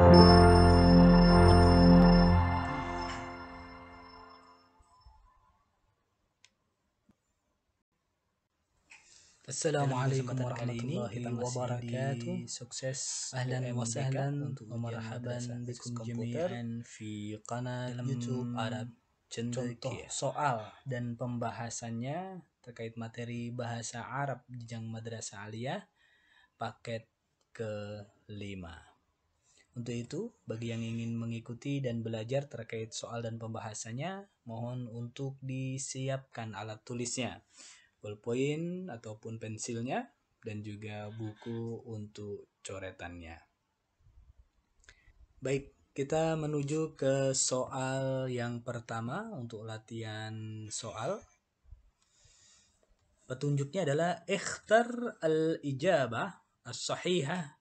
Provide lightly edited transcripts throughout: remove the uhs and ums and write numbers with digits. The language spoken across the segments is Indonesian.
Assalamualaikum warahmatullahi wabarakatuh. Sukses Ahlan wa sahlan wa marhaban bikum komputer jami'an fi qanat dalam YouTube Arab. Contoh Cendekia. soal dan pembahasannya terkait materi bahasa Arab Jenjang Madrasah Aliyah paket ke-5. Untuk itu, bagi yang ingin mengikuti dan belajar terkait soal dan pembahasannya, mohon untuk disiapkan alat tulisnya, ballpoint ataupun pensilnya, dan juga buku untuk coretannya. Baik, kita menuju ke soal yang pertama untuk latihan soal. Petunjuknya adalah ikhtar al-ijabah as-sahihah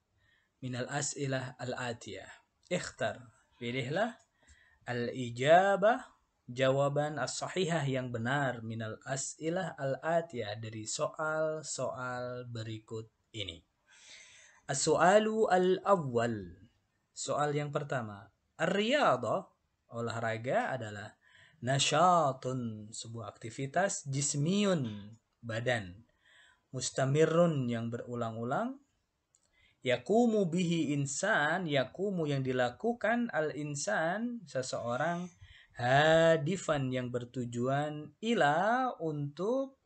min al-as'ilah al-atiyah. Ikhtar, pilihlah al-ijabah, jawaban as-sahihah yang benar minal as'ilah al-atiyah dari soal-soal berikut ini. As-su'alu al-awwal, soal yang pertama. Ar-riyadah, olahraga adalah nasyatun, sebuah aktivitas, jismiyun, badan, mustamirun yang berulang-ulang, yakumu bihi insan, yakumu yang dilakukan al-insan, seseorang, hadifan yang bertujuan, ila untuk,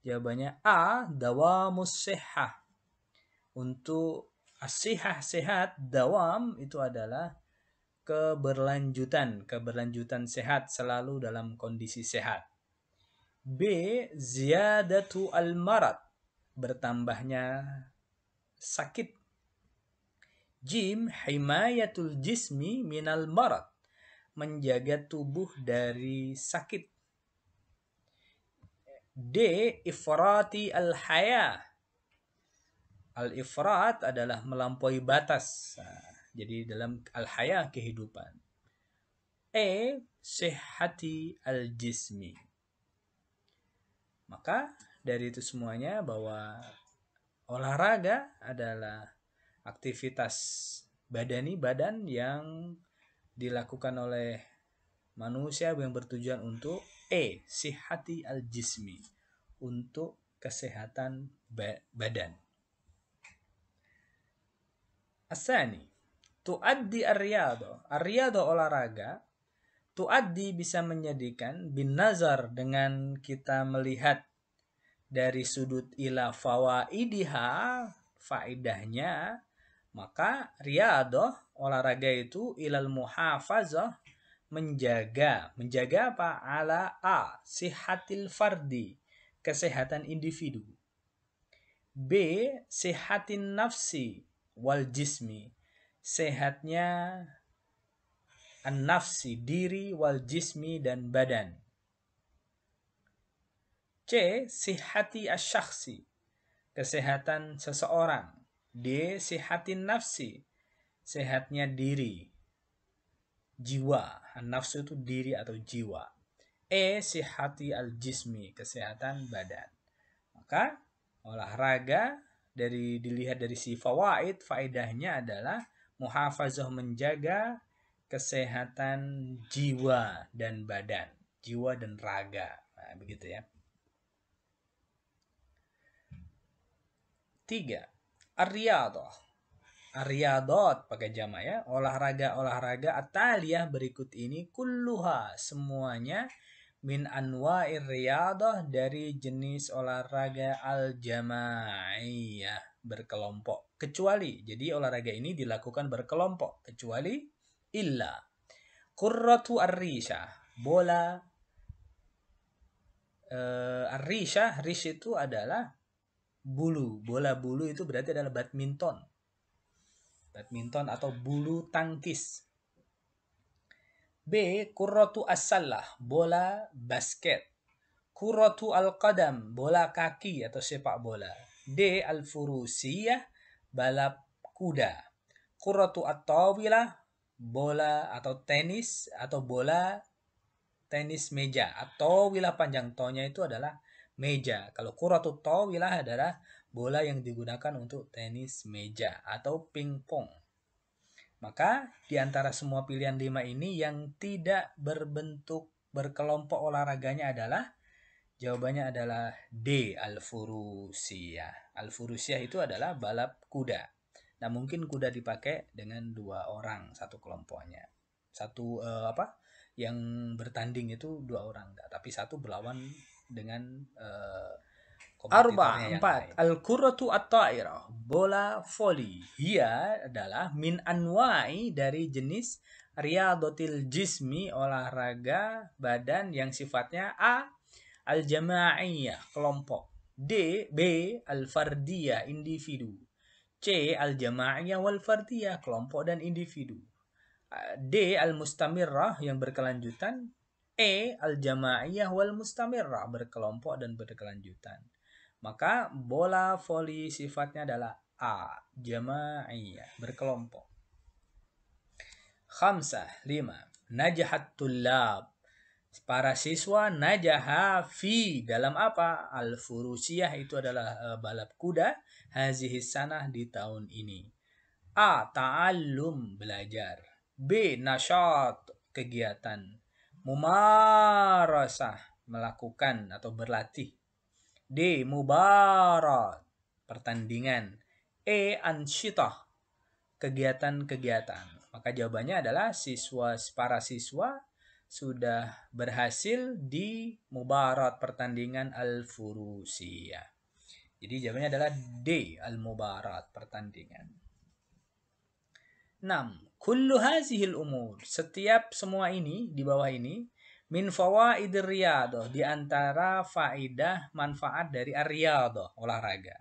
jawabannya A, dawamus sihah, untuk as-sihah sehat, dawam itu adalah keberlanjutan sehat, selalu dalam kondisi sehat. B, ziyadatu al-marad, bertambahnya sakit. Jim, himayatul jismi minal marad, menjaga tubuh dari sakit. D, ifrati al-hayah, al-ifrat adalah melampaui batas. Jadi dalam al-hayah kehidupan. E, sihhati al-jismi. Maka dari itu semuanya bahwa olahraga adalah aktivitas badan yang dilakukan oleh manusia yang bertujuan untuk E, sihhati al-jismi, untuk kesehatan badan. Asani, tuaddi ar-riyadha olahraga, tuaddi bisa menjadikan, bin nazar dengan kita melihat dari sudut ila fawaidiha, faedahnya, maka riyadhah olahraga itu ilal muhafazah, menjaga apa? Ala A, sihatil fardi, kesehatan individu. B, sihatin nafsi wal jismi, sehatnya an-nafsi, diri, wal jismi, dan badan. C, sihati asyakhsi, kesehatan seseorang. D, sihatin nafsi, sehatnya diri, jiwa. An-nafsu itu diri atau jiwa. E, sihati al-jismi, kesehatan badan. Maka olahraga dilihat dari si fawaid, faedahnya adalah muhafazah, menjaga kesehatan jiwa dan badan, jiwa dan raga. Nah, begitu ya. 3. Ar-riyadah. Ar-riyadat pakai jama ya. Olahraga ataliyah berikut ini, kulluha, semuanya, min anwa'ir riyadah, dari jenis olahraga al-jama'iyah, berkelompok. Kecuali, jadi olahraga ini dilakukan berkelompok, kecuali illa qurratu ar-risha, bola ar-risha, rish itu adalah bulu. Bola bulu itu berarti adalah badminton atau bulu tangkis. B, kurratu as-sallah, bola basket. Kurratu al-qadam, bola kaki atau sepak bola. D, al-furusiyah, balap kuda. Kurratu at-tawilah, bola atau tenis atau bola tenis meja. At-tawilah, panjang tonya itu adalah meja. Kalau kurratu tawilah adalah bola yang digunakan untuk tenis meja atau pingpong. Maka di antara semua pilihan 5 ini yang tidak berbentuk berkelompok olahraganya adalah jawabannya adalah D, al-furusiyah. Al-furusiyah itu adalah balap kuda. Nah, mungkin kuda dipakai dengan 2 orang satu kelompoknya. Satu yang bertanding itu 2 orang, enggak, tapi satu berlawan dengan kompetitornya yang lain. Al-kurratu at-ta'irah, bola voli. Ia adalah min anwa'i dari jenis riyadatil jismi, olahraga badan yang sifatnya A, al-jama'iyah, kelompok. B, al-fardiyah, individu. C, al-jama'iyah wal fardiyah, kelompok dan individu. D, al-mustamirrah, yang berkelanjutan. E, al-jama'iyah wal mustamirrah, berkelompok dan berkelanjutan. Maka bola voli sifatnya adalah A, jama'iyah, berkelompok. 5. Najahat tullab, para siswa, najaha fi, dalam apa? Al-furusiyah, itu adalah balap kuda, hazihi sanah, di tahun ini. A, ta'allum, belajar. B, nasyat, kegiatan. Mumarasah, melakukan atau berlatih. D, mubarat, pertandingan. E, ansyitah, kegiatan-kegiatan. Maka jawabannya adalah para siswa sudah berhasil di mubarat, pertandingan al-furusiyah. Jadi jawabannya adalah D, al-mubarat, pertandingan. 6. Kullu hazihil umur, setiap semua ini di bawah ini, min fawaidir riyadah, di antara faidah manfaat dari ar-riyadah, olahraga.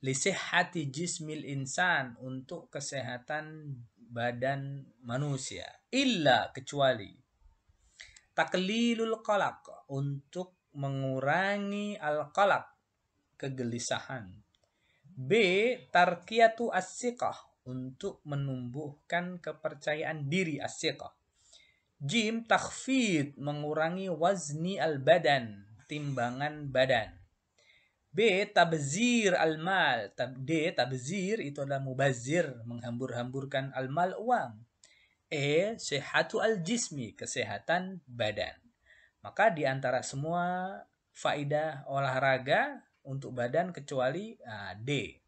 Lisihhati jismil insan, untuk kesehatan badan manusia. Illa, kecuali. Taklilul qalaq, untuk mengurangi al-qalaq, kegelisahan. B, tarkiyatu as-siqah, untuk menumbuhkan kepercayaan diri, as-siqah. Jim, takhfid, mengurangi wazni al-badan, timbangan badan. B, tabzir al-mal. D, tabzir itu adalah mubazir, menghambur-hamburkan al-mal, uang. E, sihhatu al-jismi, kesehatan badan. Maka di antara semua faidah olahraga untuk badan kecuali D,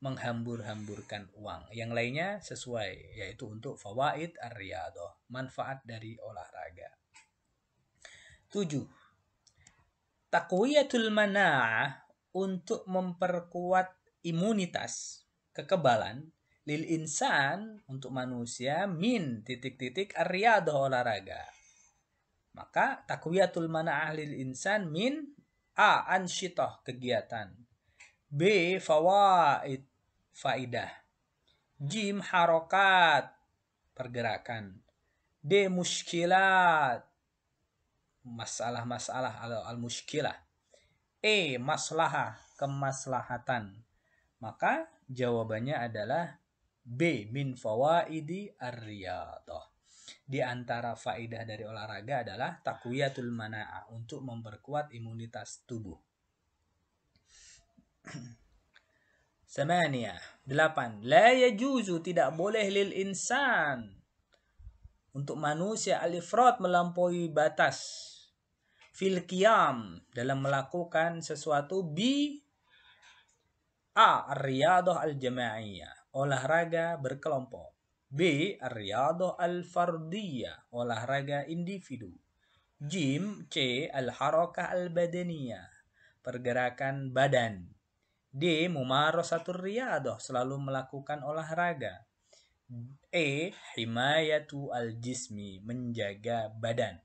menghambur-hamburkan uang. Yang lainnya sesuai, yaitu untuk fawaid ar-riyadah, manfaat dari olahraga. 7. Taqwiyatul mana'ah, untuk memperkuat imunitas, kekebalan, lil insan, untuk manusia, min ar-riyadah, olahraga. Maka taqwiyatul mana'ah lil insan min A, ansyitah, kegiatan. B, fawaid, faidah. Jim, harokat, pergerakan. D, muskilat, masalah-masalah al-muskilah. E, maslahah, kemaslahatan. Maka jawabannya adalah B, min fawaidi ar-riyadah. Di antara faidah dari olahraga adalah taqwiyatul mana'ah, untuk memperkuat imunitas tubuh. 8. La yajuzu, tidak boleh, lil insan, untuk manusia, al-ifrat, melampaui batas, fil qiyam, dalam melakukan sesuatu, bi A, ar-riyadah al-jama'iyah, olahraga berkelompok. B, ar-riyadah al-fardiyah, olahraga individu. Jim, C, al-harakah al-badaniyah, pergerakan badan. D, mumarasatur riyadah, selalu melakukan olahraga. E, himayatu al-jismi, menjaga badan.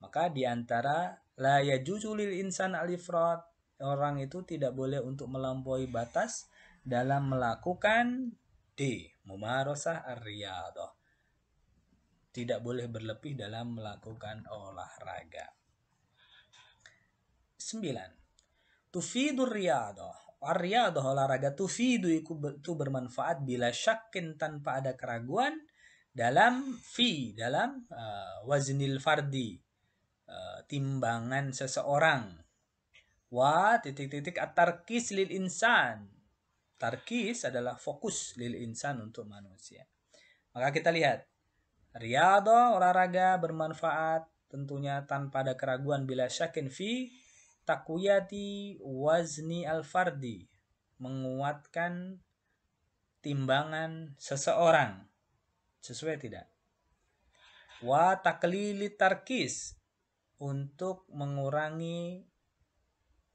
Maka di antara la yajuzu lil insan al-ifrat, orang itu tidak boleh untuk melampaui batas dalam melakukan D, mumarasah ar-riyadah, tidak boleh berlebih dalam melakukan olahraga. 9. Tufidur riyadah, ar-riyadah, olahraga, tufidu, itu bermanfaat, bila syakin, tanpa ada keraguan, dalam waznil fardi, timbangan seseorang. Wa at-tarkis lil insan, tarkis adalah fokus, lil insan, untuk manusia. Maka kita lihat. Riyadhah, olahraga bermanfaat tentunya tanpa ada keraguan bila syakin fi takwiyati wazni al-fardi, menguatkan timbangan seseorang. Sesuai tidak? Wa taklili tarkis, untuk mengurangi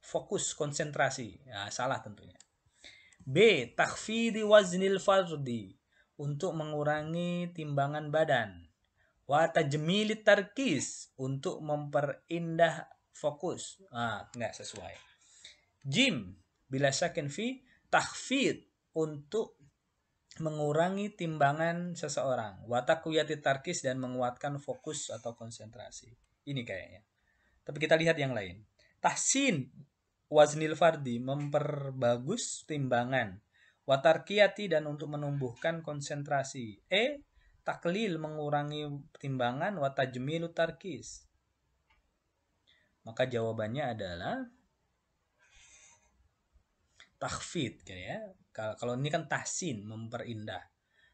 fokus konsentrasi. Nah, salah tentunya. B. Takhfidi waznil fardi, untuk mengurangi timbangan badan. Wa tajmilit tarkis, untuk memperindah fokus. Enggak sesuai. Jim, bila syakin fi takhfid, untuk mengurangi timbangan seseorang. Wa taqwiyati tarkis, dan menguatkan fokus atau konsentrasi. Ini kayaknya. Tapi kita lihat yang lain. Tahsin waznil fardi, memperbagus timbangan. Watarkiyati, dan untuk menumbuhkan konsentrasi. Taklil, mengurangi timbangan. Watajmilu tarkis. Maka jawabannya adalah takhfid ya. Kalau ini kan tahsin, memperindah.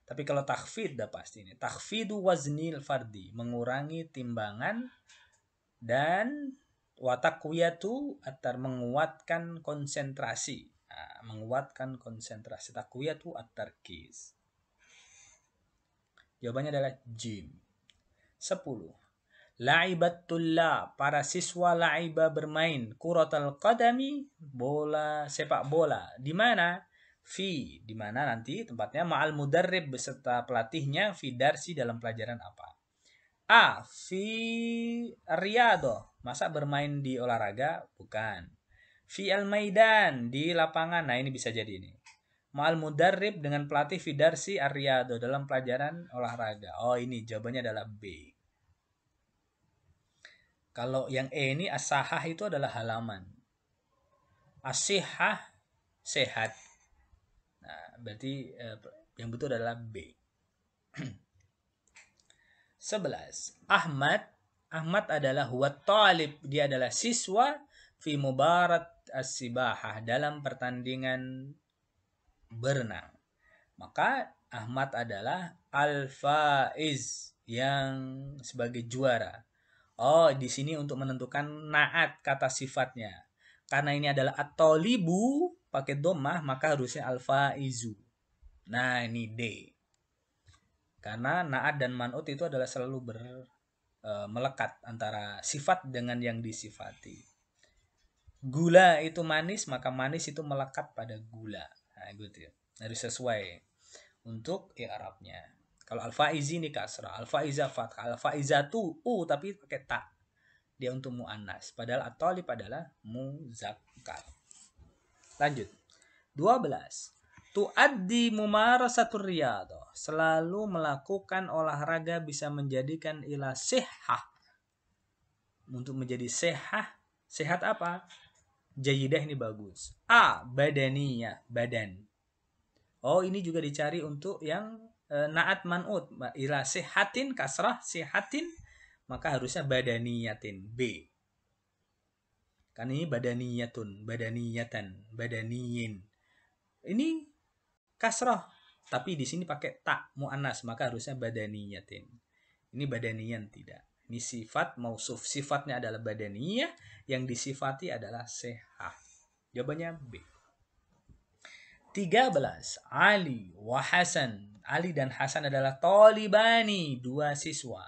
Tapi kalau takhfid udah pasti ini. Takhfidu waznil fardi, mengurangi timbangan, dan watakwiyatu atar, menguatkan konsentrasi. Menguatkan konsentrasi. Takwiyatu at-tarkiz. Jawabannya adalah jim. 10. La'ibat tullab, para siswa la'iba bermain kuratal qadami, bola sepak bola. Di mana? Di mana nanti tempatnya ma'al mudarrib, beserta pelatihnya, fi darsi, dalam pelajaran apa? A. Fi riyadhah, masa bermain di olahraga? Bukan. Fi al-maidan, di lapangan. Nah, ini bisa jadi ini. Ma'al mudarrib, dengan pelatih, fi darsi ar-riyadhah, dalam pelajaran olahraga. Oh, ini jawabannya adalah B. Kalau yang E ini as-sahah, itu adalah halaman. As-sihah, sehat. Nah, berarti yang betul adalah B. 11. Ahmad adalah huwa talib, dia adalah siswa, fi mubarat as-sibahah, dalam pertandingan berenang. Maka Ahmad adalah al-faiz, yang sebagai juara. Oh, di sini untuk menentukan naat kata sifatnya. Karena ini adalah at-talibu pakai dhammah, maka harusnya al-faizu. Nah, ini D. Karena naat dan man'ut itu adalah selalu melekat antara sifat dengan yang disifati. Gula itu manis, maka manis itu melekat pada gula. Nah, gitu ya. Harus sesuai untuk i'rabnya. Kalau al-faizi ini kasrah, al-faiza fathah, al-faizatu tapi pakai ta. Dia untuk muannas, padahal at-talib adalah muzakkar. Lanjut. 12. Tuaddi mumarasatur riyadhah, selalu melakukan olahraga bisa menjadikan ila sihah, untuk menjadi sehat apa? Jayidah ini bagus. A. Badaniyah, badan. Oh, ini juga dicari untuk yang naat man'ut, ila sihatin kasrah sihatin, maka harusnya badaniyatin, B. Kan ini badaniyatun, badaniyatan, badaniyin. Ini kasrah, tapi di sini pakai tak muannas, maka harusnya badaniyatin. Ini badaniyan tidak. Ini sifat mausuf, sifatnya adalah badaniyah, yang disifati adalah sehat. Jawabannya B. 13. Ali wa Hasan, Ali dan Hasan adalah talibani, dua siswa.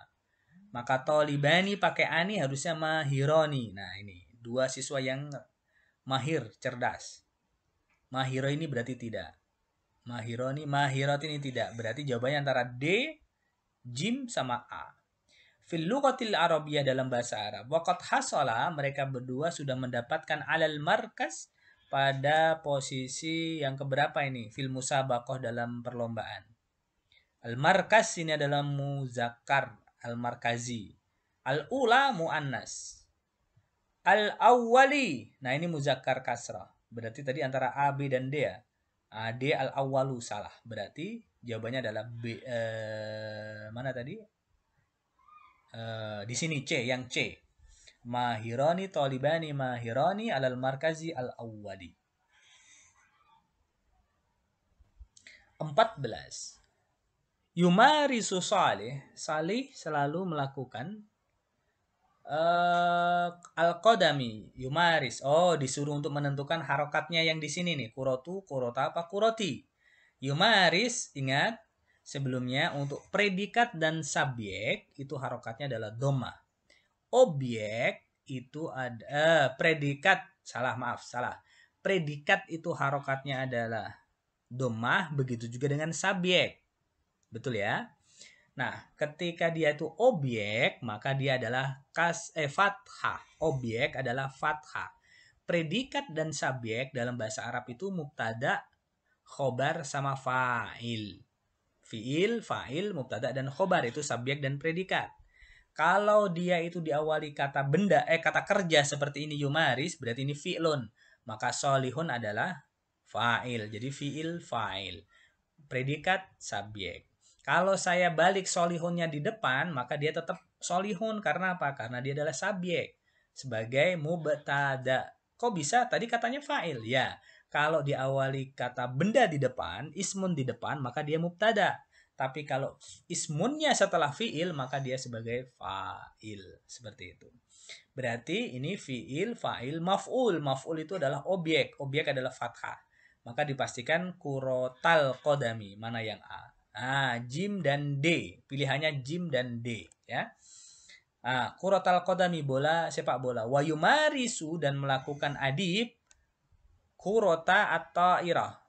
Maka talibani pakai ani harusnya mahironi. Nah, ini dua siswa yang mahir, cerdas. Mahiro ini berarti tidak. Mahironi, mahirot ini tidak. Berarti jawabannya antara D, jim, sama A. Fil lughatil arabiyyah, dalam bahasa Arab. Waqad hasala, mereka berdua sudah mendapatkan alal markas, pada posisi yang keberapa ini? Fil musabaqah, dalam perlombaan. Al-markas ini adalah muzakkar, al-markazi. Al-ula muannas. Al-awwali, nah ini muzakkar kasrah. Berarti tadi antara A, B, dan D ya. D al-awwalu salah. Berarti jawabannya adalah B. Mana tadi? Di sini C, yang C. Mahirani talibani mahirani alal markazi al-awwali. 14. Yumarisu salih. Salih selalu melakukan al-qadami. Yumaris. Oh, disuruh untuk menentukan harokatnya yang di sini nih. Kurotu, kurota apa kuroti. Yumaris, ingat. Sebelumnya untuk predikat dan subjek itu harokatnya adalah doma. Objek itu ada predikat, salah. Predikat itu harokatnya adalah domah, begitu juga dengan subjek. Betul ya? Nah, ketika dia itu objek, maka dia adalah fathah. Objek adalah fathah. Predikat dan subjek dalam bahasa Arab itu mubtada, khobar sama fa'il. Fi'il, fa'il, mubtada dan khobar itu subjek dan predikat. Kalau dia itu diawali kata benda, kata kerja seperti ini yumaris, berarti ini fi'lun. Maka solihun adalah fa'il. Jadi fi'il, fa'il. Predikat, subjek. Kalau saya balik solihunnya di depan, maka dia tetap solihun. Karena apa? Karena dia adalah subjek. Sebagai mubtada. Kok bisa? Tadi katanya fa'il. Ya, kalau diawali kata benda di depan, ismun di depan, maka dia mubtada. Tapi kalau ismunnya setelah fi'il, maka dia sebagai fa'il. Seperti itu. Berarti ini fi'il, fa'il, maf'ul. Maf'ul itu adalah objek. Objek adalah fathah. Maka dipastikan kurotal kodami. Mana yang A? Jim dan D. Pilihannya Jim dan D. Ya. Kurotal kodami, bola, sepak bola. Wayumarisu, dan melakukan adib. Kurota atau irah.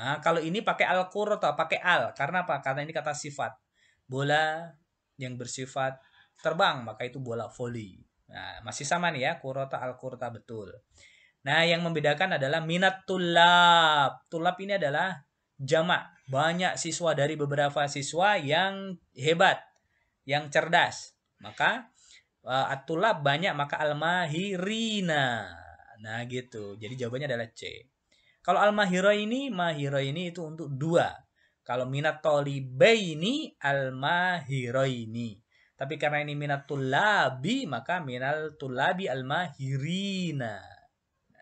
Kalau ini pakai al-kurota, pakai al. Karena apa? Karena ini kata sifat. Bola yang bersifat terbang, maka itu bola voli. Nah, masih sama nih ya, kurota al-kurota, betul. Nah, yang membedakan adalah minat tulab. Tulab ini adalah jamak. Banyak siswa dari beberapa siswa yang hebat, yang cerdas. Maka at-tulab banyak, maka al-mahirina. Nah, gitu. Jadi jawabannya adalah C. Kalau al-mahira ini itu untuk 2. Kalau minat tolibaini al-mahiraini. Tapi karena ini minat tulabi, maka minal tulabi al-mahirina.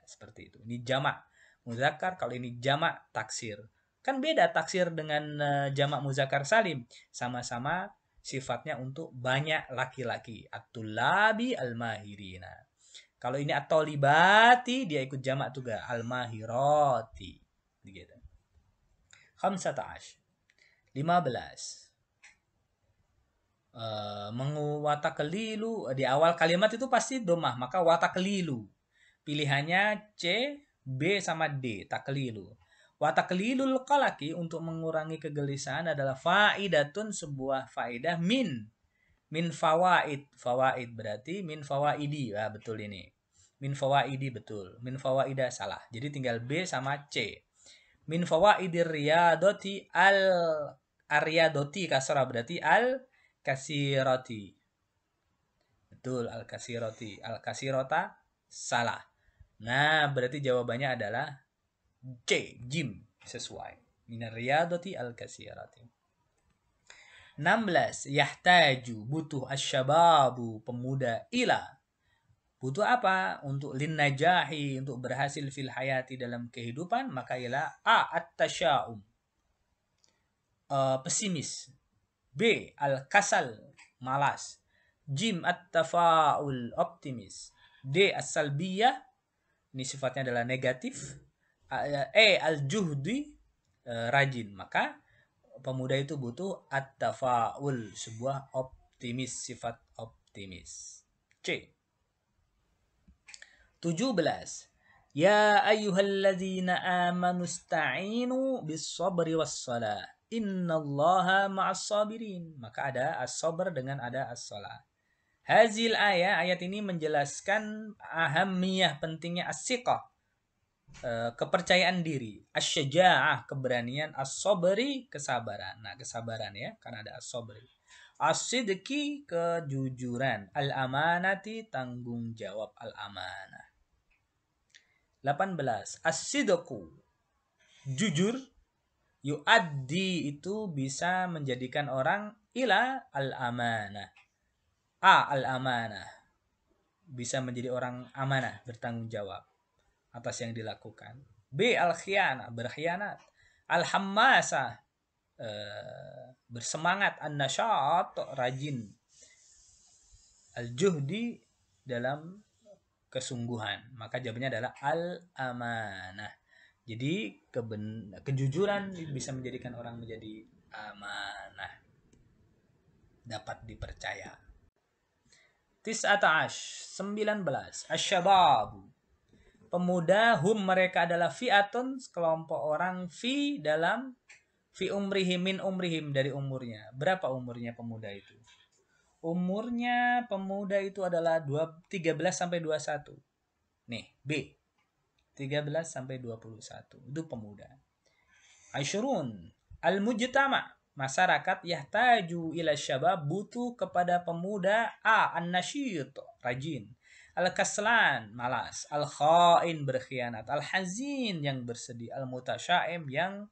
Seperti itu. Ini jamak muzakkar, kalau ini jamak taksir. Kan beda taksir dengan jamak muzakkar salim. Sama-sama sifatnya untuk banyak laki-laki. At-tulabi al-mahirina. Kalau ini at-tolibati, dia ikut jamak juga. Al-mahirati. Begitu. 15. Watakelilu. Di awal kalimat itu pasti domah. Maka watakelilu. Pilihannya C, B, sama D. Taklilu. Wataklilul qalaki, untuk mengurangi kegelisahan, adalah faidatun, sebuah faidah min fawaid. Fawaid berarti min fawaidi. Betul ini. Min fawaidi betul. Min fawaidah salah. Jadi tinggal B sama C. Min fawaidir riyadoti al-aryadoti kasrah, berarti al-kasirati. Betul, al-kasirati. Al-kasirata salah. Nah, berarti jawabannya adalah C, Jim. Sesuai. Minar riyadati al-kasirati. 16. Yahtaju, butuh asyababu, pemuda, ila. Butuh apa? Untuk linnajahi, untuk berhasil fil hayati, dalam kehidupan, maka ialah A, at-tasya'um, pesimis. B, al-kasal, malas. Jim, at-tafa'ul, optimis. D, as-salbiyah, ini sifatnya adalah negatif. Al-juhdi, rajin. Maka pemuda itu butuh at-tafa'ul, sebuah optimis, sifat optimis. C. 17. Ya ayyuhalladzina amanu sta'inu bis-sabri was-salah. Innallaha ma'as sabirin. Maka ada as-sabr dengan ada as-salah. Hazil ayat ini menjelaskan ahamiyah, pentingnya as-siqah, kepercayaan diri, as-syaja'ah, keberanian, as-sabri, kesabaran. Nah, kesabaran ya, karena ada as-sabri. As-sidqi, kejujuran, al-amanati, tanggung jawab, al-amanah. 18. As-sidqu, jujur, yu'addi, itu bisa menjadikan orang ila al-amanah. A, al-amanah, bisa menjadi orang amanah, bertanggung jawab atas yang dilakukan. B, al-khianah, berkhianat. Al-hammasah, bersemangat, an-nasyat rajin, al-juhdi dalam kesungguhan. Maka jawabannya adalah al-amanah. Jadi kejujuran bisa menjadikan orang menjadi amanah, dapat dipercaya. 19 asy-syabab, pemuda, hum mereka adalah fi'atun kelompok orang, fi dalam fi umrihim min umrihim dari umurnya. Berapa umurnya pemuda itu? Umurnya pemuda itu adalah 13 sampai 21. Nih, B. 13 sampai 21 itu pemuda. Aisyurun al-mujtama, masyarakat, yahtaju ila syabab, butuh kepada pemuda, a an-nasyid rajin, al-kaslan malas, al-khain berkhianat, al-hazin yang bersedih, al-mutasyaim yang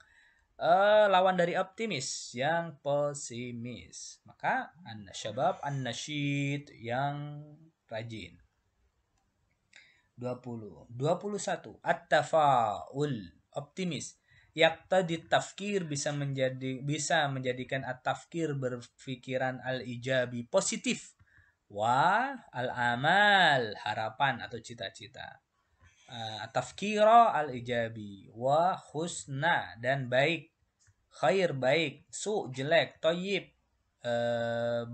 lawan dari optimis, yang pesimis. Maka an-syabab an-nasyid yang rajin. 21 at-tafaul optimis, yaqtadi tafkir bisa menjadikan at-tafkir berpikiran al-ijabi positif, wa al-amal harapan atau cita-cita, at-tafkira al-ijabi, wa husna dan baik, khair baik, su jelek, thayyib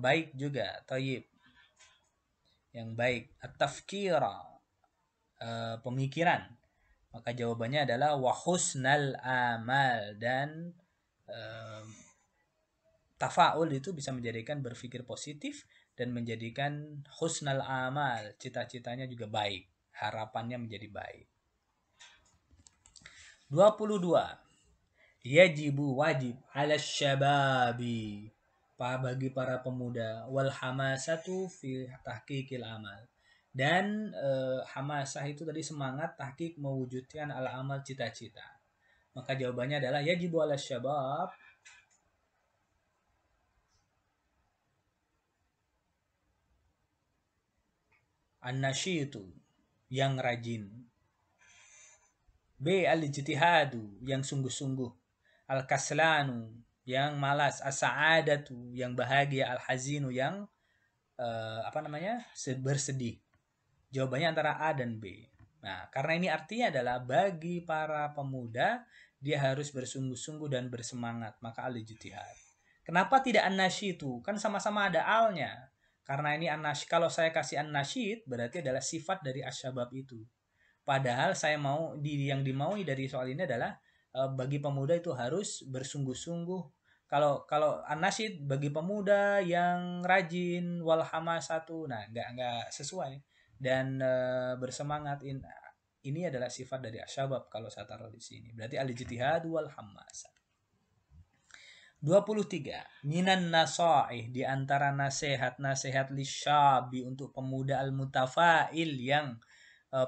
baik juga, thayyib yang baik, at-tafkira pemikiran. Maka jawabannya adalah wa husnal amal, dan tafaul itu bisa menjadikan berpikir positif dan menjadikan husnal amal, cita-citanya juga baik, harapannya menjadi baik. 22 yajibu wajib ala syababi bagi para pemuda, wal hamasatu fi tahqiqil amal, dan hamasah itu tadi semangat, tahqiq mewujudkan al-amal cita-cita. Maka jawabannya adalah yajibu ala syabab an-nasyitu yang rajin, B al-ijtihadu yang sungguh-sungguh, al-kaslanu yang malas, as-sa'adatu yang bahagia, al-hazinu yang bersedih. Jawabannya antara A dan B. Nah, karena ini artinya adalah bagi para pemuda dia harus bersungguh-sungguh dan bersemangat, maka al-ijtihad. Kenapa tidak an-nasyitu? Kan sama-sama ada alnya. Karena ini kalau saya kasih an-nasyid berarti adalah sifat dari asyabab itu. Padahal yang dimaui dari soal ini adalah bagi pemuda itu harus bersungguh-sungguh. Kalau an-nasyid bagi pemuda yang rajin, wal hamasatu, nah enggak sesuai. Dan bersemangat, ini adalah sifat dari asyabab kalau saya taruh di sini. Berarti al-ijtihad wal hamasa. 23 minan nasaih, di antara nasihat lisyabi untuk pemuda, al-mutafail yang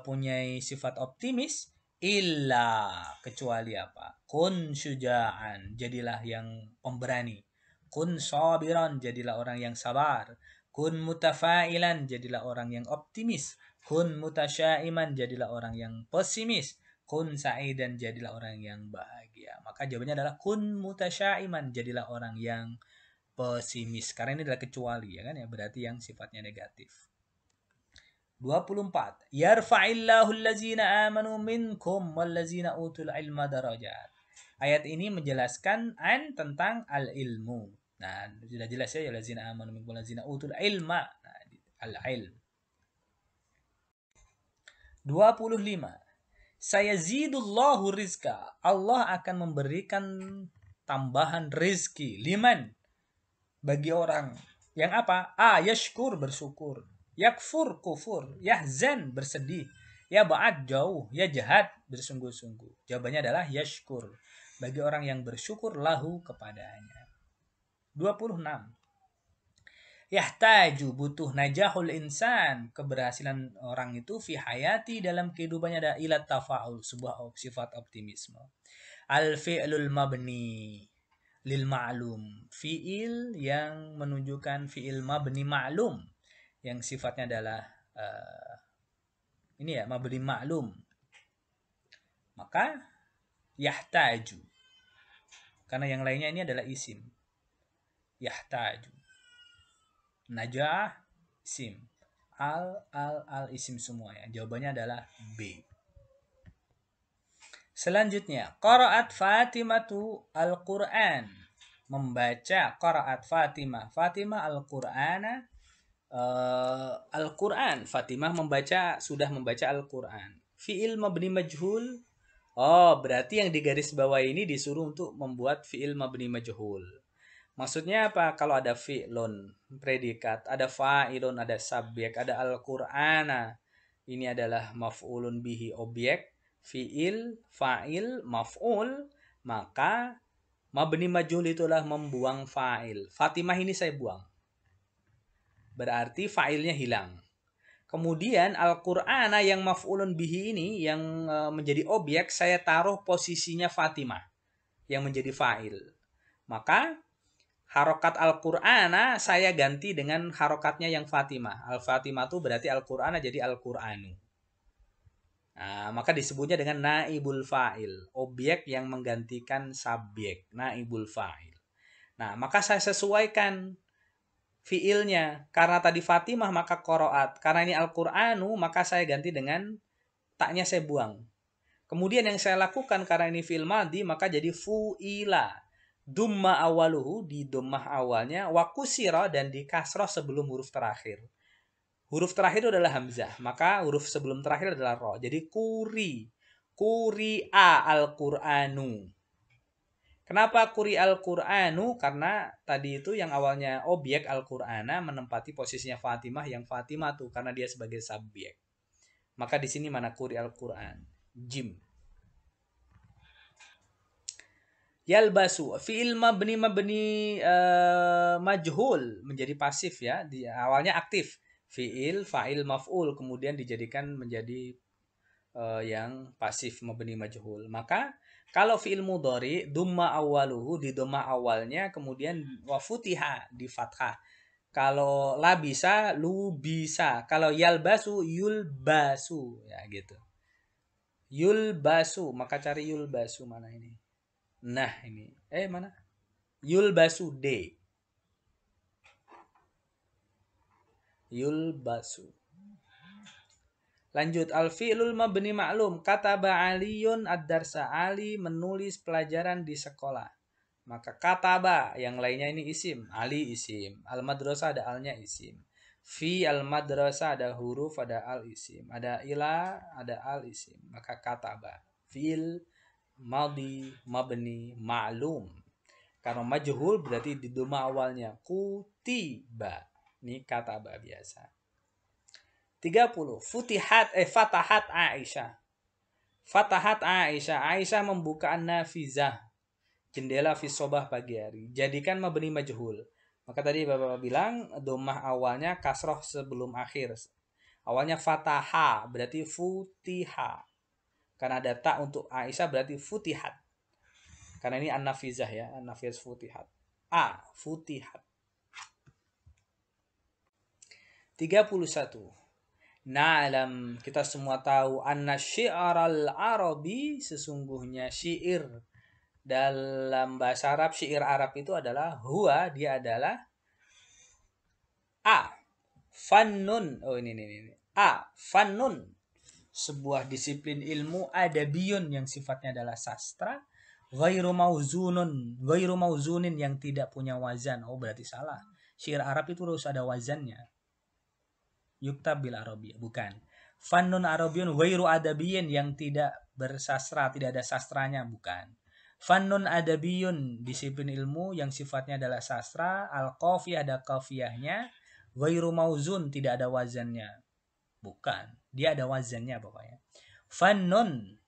punya sifat optimis, illa kecuali apa? Kun syuja'an, jadilah yang pemberani. Kun sabiran, jadilah orang yang sabar. Kun mutafailan, jadilah orang yang optimis. Kun mutasyaiman, jadilah orang yang pesimis. Kun sa'idan, jadilah orang yang bahagia. Maka jawabannya adalah kun mutasyaiman, jadilah orang yang pesimis. Karena ini adalah kecuali, ya kan ya, berarti yang sifatnya negatif. 24 yarfa'illahu allazina amanu minkum wallazina utul ilma darajat. Ayat ini menjelaskan tentang al-ilmu. Nah, sudah jelas ya, allazina amanu minkum wallazina utul ilma. Nah, al-ilm. 25 sayazidullahu rizqa, Allah akan memberikan tambahan rizki, liman bagi orang yang apa? Yashkur bersyukur, yakfur kufur, yahzan bersedih, yab'ad jauh, yajhad bersungguh-sungguh. Jawabannya adalah yashkur, bagi orang yang bersyukur lahu kepadanya. 26 yahtaju butuh, najahul insan keberhasilan orang itu, fi hayati dalam kehidupannya, ada ila tafa'ul sebuah sifat optimisme. Al fi'lul mabni lil ma'lum, fi'il yang menunjukkan fi'il mabni ma'lum yang sifatnya adalah ini ya, mabni ma'lum, maka yahtaju, karena yang lainnya ini adalah isim. yahtaju. Najah isim. Al isim semua ya. Jawabannya adalah B. Selanjutnya, qara'at Fatimatu al-Qur'an. Membaca qara'at Fatimah. Fatimah al-Qur'ana. Al-Qur'an. Fatimah sudah membaca Al-Qur'an. Fi'il mabni majhul. Oh, berarti yang di garis bawah ini disuruh untuk membuat fi'il mabni majhul. Maksudnya apa? Kalau ada fi'lun, predikat, ada fa'ilun, ada subjek, ada Al-Qur'ana. Ini adalah maf'ulun bihi, objek, fi'il, fa'il, maf'ul, maka mabni majhul itulah membuang fa'il. Fatimah ini saya buang. Berarti fa'ilnya hilang. Kemudian Al-Qur'ana yang maf'ulun bihi ini yang menjadi objek saya taruh posisinya Fatimah yang menjadi fa'il. Maka harokat Al-Qur'ana saya ganti dengan harokatnya yang Fatimah. Al-Fatimah itu berarti Al-Qur'ana jadi Al-Qur'anu. Nah, maka disebutnya dengan naibul fa'il, objek yang menggantikan subjek, naibul fa'il. Nah, maka saya sesuaikan fiilnya. Karena tadi Fatimah maka qiraat. Karena ini Al-Qur'anu maka saya ganti dengan taknya saya buang. Kemudian yang saya lakukan karena ini fi'il madhi maka jadi fu'ila. Dumma awaluhu, di dhammah awalnya, wa kusira, dan di kasrah sebelum huruf terakhir. Huruf terakhir itu adalah hamzah, maka huruf sebelum terakhir adalah ro. Jadi kuri'a al-Qur'anu. Kenapa kuri al-Qur'anu? Karena tadi itu yang awalnya objek Al-Qur'ana menempati posisinya Fatimah, yang Fatimah tuh karena dia sebagai subjek. Maka di sini mana kuri al-Qur'an? Jim. Yalbasu, fi'il mabni majhul menjadi pasif ya. Di awalnya aktif. Fi'il, fa'il, maf'ul, kemudian dijadikan menjadi yang pasif mabni majhul. Maka kalau fi'il mudhari dumma awaluhu, di dhamma awalnya, kemudian wa futiha, di fathah. Kalau la bisa, lu bisa. Kalau yalbasu, yulbasu, ya gitu. Yulbasu, maka cari yulbasu mana ini? Nah, ini. Mana? Yulbasu D. Yulbasu. Lanjut, al-fi'lul mabni ma'lum. Kataba Aliyun ad-darsa. Ali menulis pelajaran di sekolah. Maka kataba, yang lainnya ini isim. Ali isim. Al-madrasah ada alnya isim. Fi al-madrasah ada huruf, ada al isim. Ada ila, ada al isim. Maka kataba. Fi'il madhi mabni ma'lum. Karena majhul berarti di dhamma awalnya. Kutiba. Ini kataba biasa. 30. Fatahat Aisyah. Fatahat Aisyah. Aisyah membuka an-nafizah, jendela fi sobah pagi hari. Jadikan mabni majhul. Maka tadi Bapak bilang dhammah awalnya kasroh sebelum akhir. Awalnya fataha berarti futiha. Karena ada ta untuk Aisyah berarti futihat. Karena ini an-nafizah ya, an-nafiz futihat. Futihat. 31. Na'lam, kita semua tahu anna syi'aral arabi, sesungguhnya syair dalam bahasa Arab, syair Arab itu adalah huwa, dia adalah fannun. ini. Fannun, sebuah disiplin ilmu adabiyun yang sifatnya adalah sastra, ghairu mauzunin yang tidak punya wazan. Berarti salah. Syair Arab itu harus ada wazannya. Yuktab bil Arabiyah, bukan. Fannun Arabiyun ghairu adabiyyin, yang tidak bersastra, tidak ada sastranya, bukan. Fannun adabiyun, disiplin ilmu yang sifatnya adalah sastra. Al-qafiyah, ada qafiyahnya. Ghairu mauzun, tidak ada wazannya, bukan. Dia ada wazannya pokoknya. Fannun,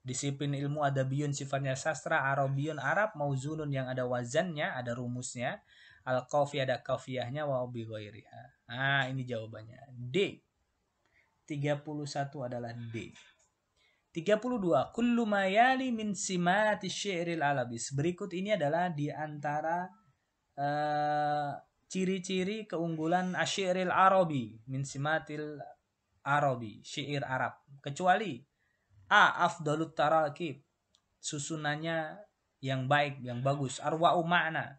disiplin ilmu adabiyun sifatnya sastra, Arabiyun Arab, mauzunun yang ada wazannya, ada rumusnya. Al-qafiyah, ada qafiyahnya, wa bi ghairiha. Ini jawabannya. D. 31 adalah D. 32. Kullu ma yali min simati syi'ril alabis. Berikut ini adalah di antara ciri-ciri keunggulan asyi'ril arabi, min simatil arabi, syair Arab. Kecuali afdalut tarakib, susunannya yang baik, yang bagus. Arwa'u makna,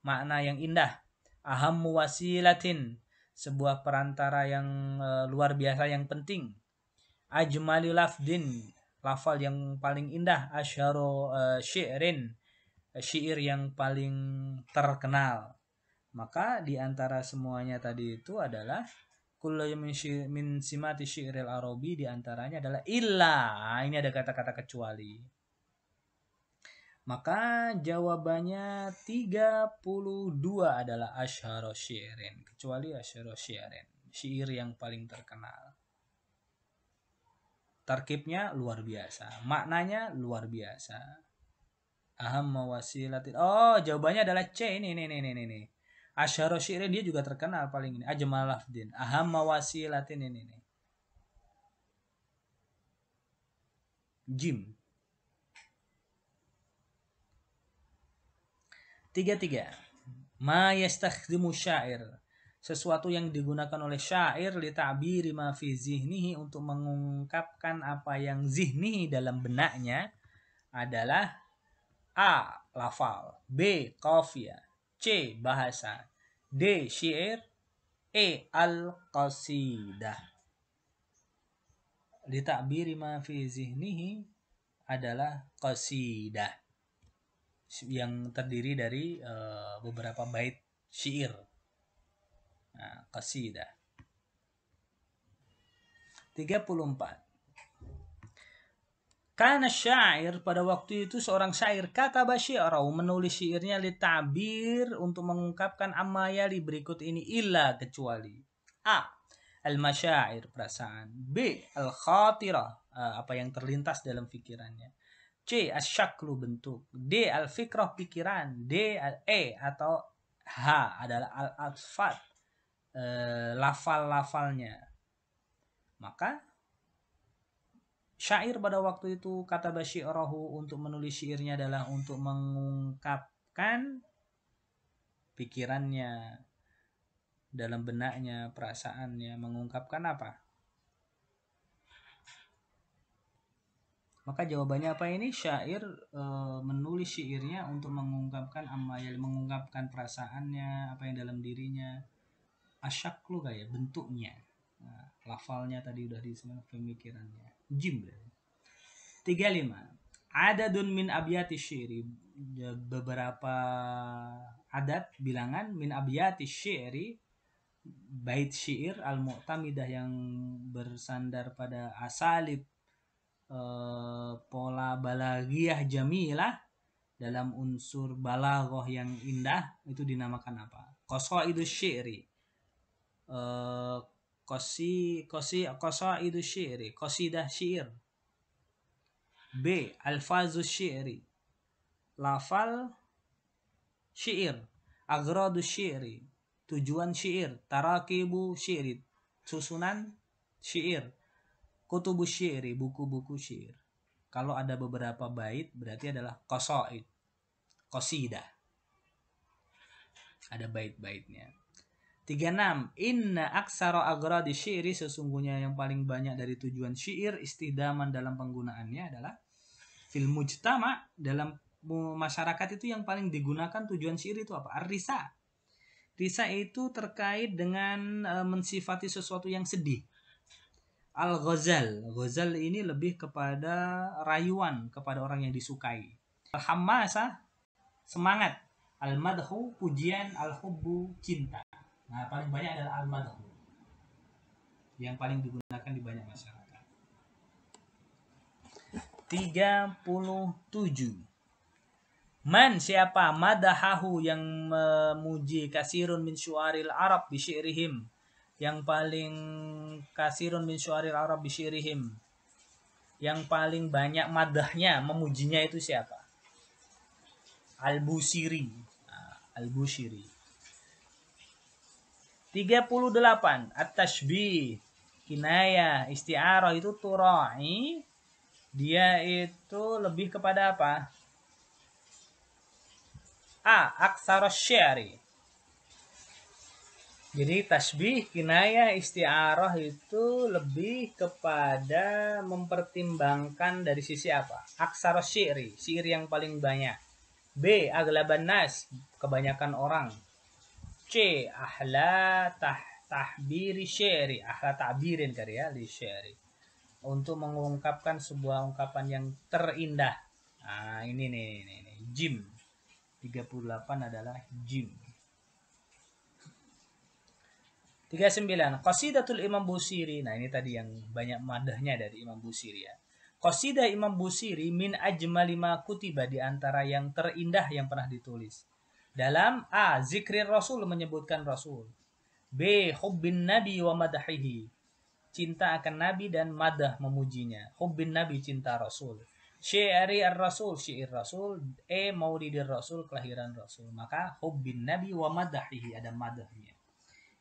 makna yang indah. Ahammu wasilatin, sebuah perantara yang luar biasa yang penting. Ajmali lafdin, lafal yang paling indah. Asyaru syi'rin, syair yang paling terkenal. Maka di antara semuanya tadi itu adalah kullu min simati syi'ril arabi, di antaranya adalah illa. Ini ada kata-kata kecuali. Maka jawabannya 32 adalah asyharu syi'rin, kecuali asyharu syi'rin, syair yang paling terkenal. Tarkibnya luar biasa, maknanya luar biasa. Ahamma wasilatin. Oh, jawabannya adalah C. Ini. Asyharu syi'rin dia juga terkenal paling ini. Ajmal lafdin. Ahamma wasilatin ini. Jim. 33. Ma yastakhdimu syair, sesuatu yang digunakan oleh syair li ta'biri ma fi zihnihi, untuk mengungkapkan apa yang zihnihi dalam benaknya, adalah A. lafal, B. qafiyah, C. bahasa, D. syair, E. al-qasidah. Li ta'biri ma fi zihnihi adalah qasidah, yang terdiri dari beberapa bait syair. Nah, qasidah. 34. Karena syair, pada waktu itu seorang syair, kataba syi'rahu, menulis syairnya li ta'bir, untuk mengungkapkan amma yali, berikut ini, illa, kecuali. A. Al-masyair, perasaan. B. Al-khatirah, apa yang terlintas dalam pikirannya. C. Asyaklu, bentuk. D. Al-fikrah, pikiran. D. E atau H adalah al-atfat, lafal-lafalnya. Maka syair pada waktu itu, kata syi'rahu, untuk menulis syairnya adalah untuk mengungkapkan pikirannya, dalam benaknya, perasaannya. Mengungkapkan apa? Maka jawabannya apa ini? Syair menulis syairnya untuk mengungkapkan amayal, mengungkapkan perasaannya, apa yang dalam dirinya. Asyaklu kayak bentuknya. Nah, lafalnya tadi udah disebut, pemikirannya. Jim. 35. Adadun min abyati syairi, beberapa adat, bilangan, min abyati syairi, bait syair, al-mu'tamidah, yang bersandar pada asalib pola balagiyah jamilah, dalam unsur balaghah yang indah, itu dinamakan apa? Qasaidus syairi, qasaidus syairi, qasidah syair. B. Alfazus syairi, lafal syair. Agradus syairi, tujuan syair. Tarakibu syairi, susunan syair. Kutubus syairi, buku-buku syair. Kalau ada beberapa bait berarti adalah qasaid, qasidah, ada bait-baitnya. 36. Inna aksara agradi syairi, sesungguhnya yang paling banyak dari tujuan syair, istidaman, dalam penggunaannya, adalah fil mujtama, dalam masyarakat itu yang paling digunakan tujuan syair itu apa? Ar-risa. Risa itu terkait dengan mensifati sesuatu yang sedih. Al-ghazal, ghazal ini lebih kepada rayuan kepada orang yang disukai. Al-hamasa, semangat. Al-madhu, pujian. Al-hubbu, cinta. Nah, paling banyak adalah al-madhu, yang paling digunakan di banyak masyarakat. 37. Man, siapa? Madahahu, yang memuji, kasirun min syu'aril Arab bi syi'rihim, yang paling kasirun min syu'aril Arab bi syi'rihim, yang paling banyak madahnya, memujinya, itu siapa? Al-Busiri. Al-Busiri. 38. At-tashbih, kinayah, isti'arah, itu turai, dia itu lebih kepada apa? A. Aksara syari. Jadi tasbih, kinayah, isti'arah itu lebih kepada mempertimbangkan dari sisi apa? Aksara syiri, syair yang paling banyak. B. Aglaban nas, kebanyakan orang. C. Ahla tahbiri syairi, ahla ta'birin karya li syairi, untuk mengungkapkan sebuah ungkapan yang terindah. Nah, ini nih. Jim. 38 adalah jim. 39. Qasidatul Imam Busiri. Nah, ini tadi yang banyak madahnya dari Imam Busiri ya. Qasidah Imam Busiri min ajmali ma kutiba, di antara yang terindah yang pernah ditulis. Dalam A. Zikrir Rasul, menyebutkan Rasul. B. Hubbin Nabi wa madahihi, cinta akan Nabi dan madah, memujinya. Hubbin Nabi, cinta Rasul. Syi'ri ar-Rasul, syair Rasul. E. Maulidir Rasul, kelahiran Rasul. Maka hubbin Nabi wa madahihi, ada madahnya.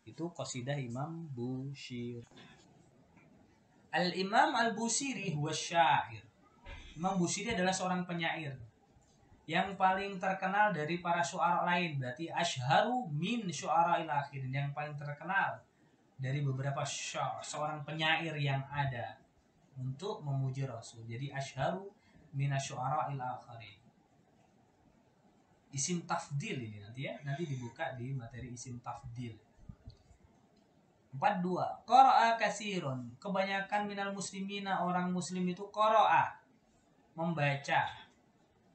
Itu qasidah Imam Busiri. Al-Imam Al-Busiri huwa syair. Imam Busiri adalah seorang penyair yang paling terkenal dari para syu'ara lain. Berarti asyharu min syu'ara'il akhirin, yang paling terkenal dari beberapa seorang penyair yang ada untuk memuji Rasul. Jadi asyharu min syu'ara'il akhirin. Isim tafdil ini nanti ya, nanti dibuka di materi isim tafdil. 42. Qara'a kasirun, kebanyakan minal muslimina, orang muslim itu qara'a, membaca.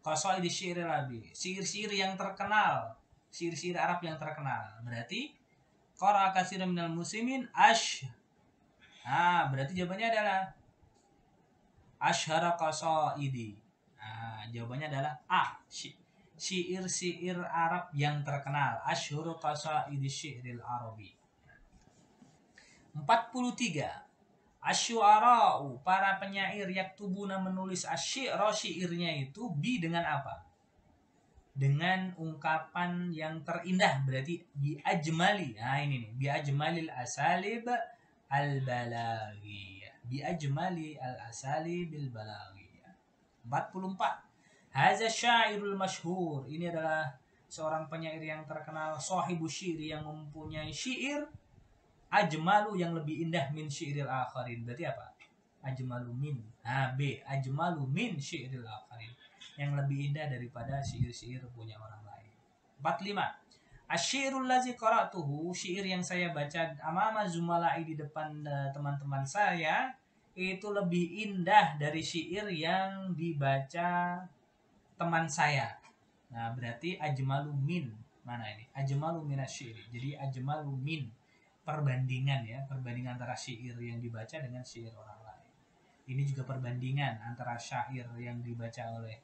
Qasaid syair Arabi, syair-syair yang terkenal, syair-syair Arab yang terkenal. Berarti qara'a katsirun minal muslimin berarti jawabannya adalah asyhara qasaidi. Jawabannya adalah A. Syair-syair Arab yang terkenal, asyhuru qasaidi syairil Arabi. 43. Asy'ara'u, para penyair, yaktubuna, menulis asy-syi'ra, syairnya itu bi, dengan apa? Dengan ungkapan yang terindah, berarti bi ajmali. Nah ini nih, bi ajmalil asalib al-balaghiyah. Bi ajmali al-asalib al-balaghiyah. 44. Hadza syairul masyhur, ini adalah seorang penyair yang terkenal, sahibu syair, yang mempunyai syair ajmalu, yang lebih indah, min syairil akharin. Berarti apa? Ajmalu min. B. Ajmalu min syairil akharin, yang lebih indah daripada syair-syair punya orang lain. 45. Asy-syairul lazi qara'tuhu, syair yang saya baca amama zumala'i, di depan teman-teman saya, itu lebih indah dari syair yang dibaca teman saya. Nah, berarti ajmalu min. Mana ini? Ajmalu minasy-syairi. Jadi ajmalu min, perbandingan ya, perbandingan antara syair yang dibaca dengan syair orang lain. Ini juga perbandingan antara syair yang dibaca oleh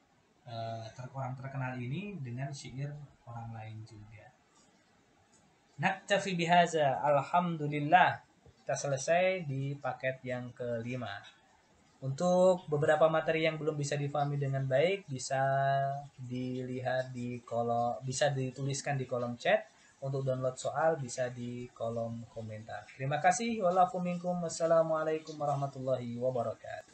orang terkenal ini dengan syair orang lain juga. Naktafi bihaza, alhamdulillah, kita selesai di paket yang kelima. Untuk beberapa materi yang belum bisa difahami dengan baik, bisa dilihat di kolom, bisa dituliskan di kolom chat. Untuk download soal bisa di kolom komentar. Terima kasih. Wassalamualaikum warahmatullahi wabarakatuh.